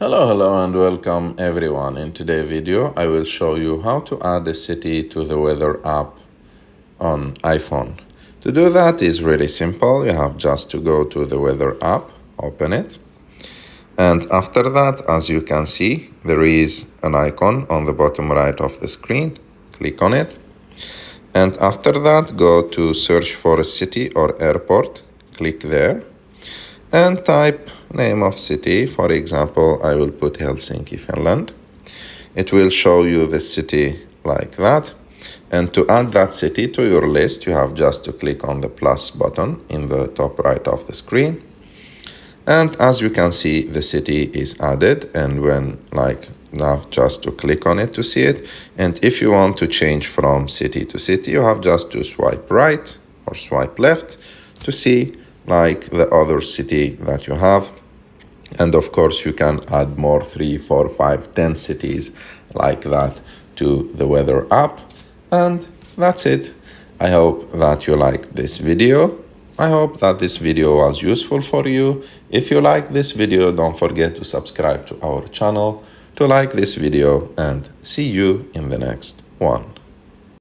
Hello and welcome everyone. In today's video, I will show you how to add a city to the weather app on iPhone. To do that is really simple. You have just to go to the weather app, open it. And after that, as you can see, there is an icon on the bottom right of the screen. Click on it. And after that, go to search for a city or airport. Click there. And type name of city. For example, I will put Helsinki, Finland. It will show you the city like that. And to add that city to your list, you have just to click on the plus button in the top right of the screen. And as you can see, the city is added. And when you have just to click on it to see it. And if you want to change from city to city, you have just to swipe right or swipe left to see the other city that you have. And of course you can add more 3, 4, 5, 10 cities like that to the weather app. And that's it. I hope that you liked this video. I hope that this video was useful for you. If you like this video, don't forget to subscribe to our channel, to like this video, and see you in the next one.